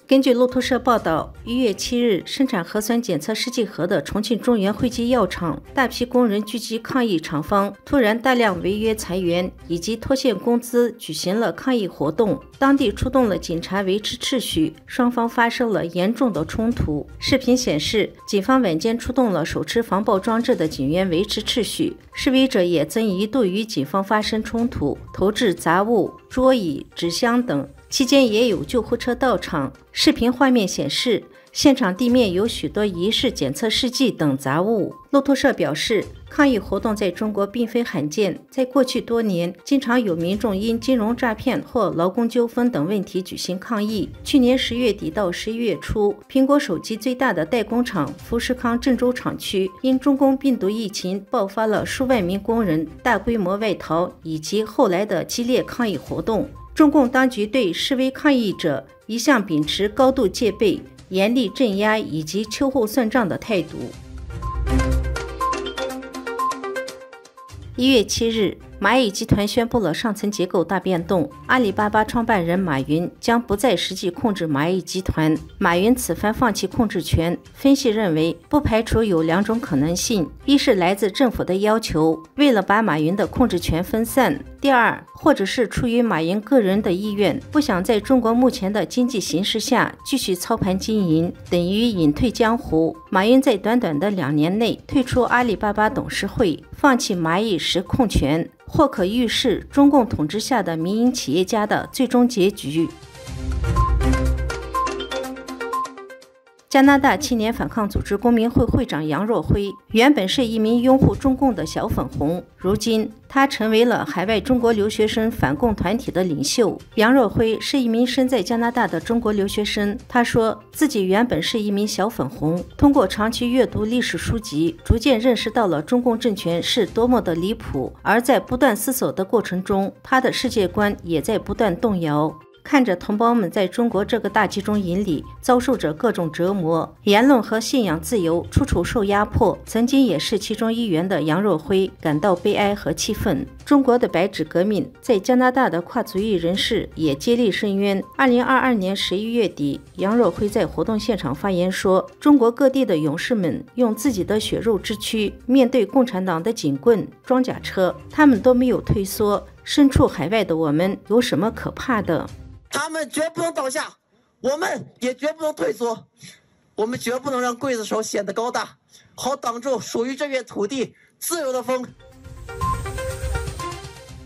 根据路透社报道，1月7日，生产核酸检测试剂盒的重庆中原惠基药厂，大批工人聚集抗议厂方突然大量违约裁员以及拖欠工资，举行了抗议活动。当地出动了警察维持秩序，双方发生了严重的冲突。视频显示，警方晚间出动了手持防爆装置的警员维持秩序，示威者也曾一度与警方发生冲突，投掷杂物、桌椅、纸箱等。期间也有救护车到场。视频画面显示，现场地面有许多疑似检测试剂等杂物。路透社表示，抗议活动在中国并非罕见，在过去多年，经常有民众因金融诈骗或劳工纠纷等问题举行抗议。去年10月底到11月初，苹果手机最大的代工厂富士康郑州厂区因中共病毒疫情爆发了数万名工人大规模外逃以及后来的激烈抗议活动。中共当局对示威抗议者一向秉持高度戒备、严厉镇压以及秋后算账的态度。1月7日，蚂蚁集团宣布了上层结构大变动，阿里巴巴创办人马云将不再实际控制蚂蚁集团。马云此番放弃控制权，分析认为不排除有2种可能性：一是来自政府的要求，为了把马云的控制权分散；第二，或者是出于马云个人的意愿，不想在中国目前的经济形势下继续操盘经营，等于隐退江湖。马云在短短的2年内退出阿里巴巴董事会，放弃蚂蚁实控权，或可预示中共统治下的民营企业家的最终结局。加拿大青年反抗组织公民会会长杨若辉原本是一名拥护中共的小粉红，如今他成为了海外中国留学生反共团体的领袖。杨若辉是一名身在加拿大的中国留学生，他说自己原本是一名小粉红，通过长期阅读历史书籍，逐渐认识到了中共政权是多么的离谱，而在不断思索的过程中，他的世界观也在不断动摇。看着同胞们在中国这个大集中营里遭受着各种折磨，言论和信仰自由处处受压迫，曾经也是其中一员的杨若辉感到悲哀和气愤。中国的白纸革命在加拿大的跨族裔人士也接力申冤。2022年11月底，杨若辉在活动现场发言说，中国各地的勇士们用自己的血肉之躯面对共产党的警棍、装甲车，他们都没有退缩。身处海外的我们有什么可怕的？他们绝不能倒下，我们也绝不能退缩，我们绝不能让刽子手显得高大，好挡住属于这片土地自由的风。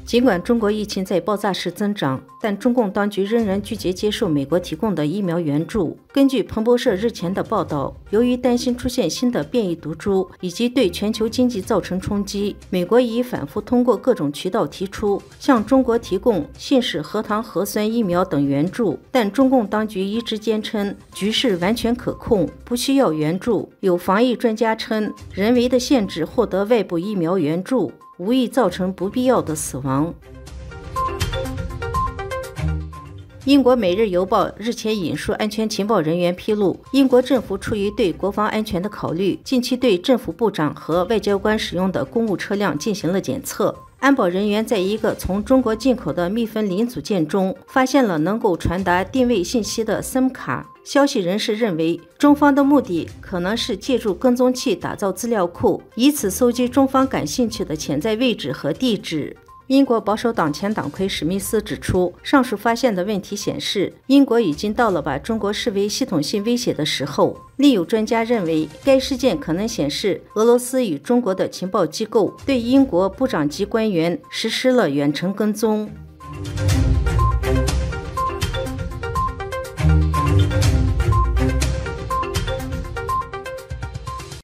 尽管中国疫情在爆炸式增长，但中共当局仍然拒绝接受美国提供的疫苗援助。根据彭博社日前的报道，由于担心出现新的变异毒株以及对全球经济造成冲击，美国已反复通过各种渠道提出向中国提供信使核糖核酸疫苗等援助，但中共当局一直坚称局势完全可控，不需要援助。有防疫专家称，人为的限制获得外部疫苗援助，无意造成不必要的死亡。英国《每日邮报》日前引述安全情报人员披露，英国政府出于对国防安全的考虑，近期对政府部长和外交官使用的公务车辆进行了检测。安保人员在一个从中国进口的密封零组件中发现了能够传达定位信息的 SIM 卡。消息人士认为，中方的目的可能是借助跟踪器打造资料库，以此搜集中方感兴趣的潜在位置和地址。英国保守党前党魁史密斯指出，上述发现的问题显示，英国已经到了把中国视为系统性威胁的时候。另有专家认为，该事件可能显示俄罗斯与中国的情报机构对英国部长级官员实施了远程跟踪。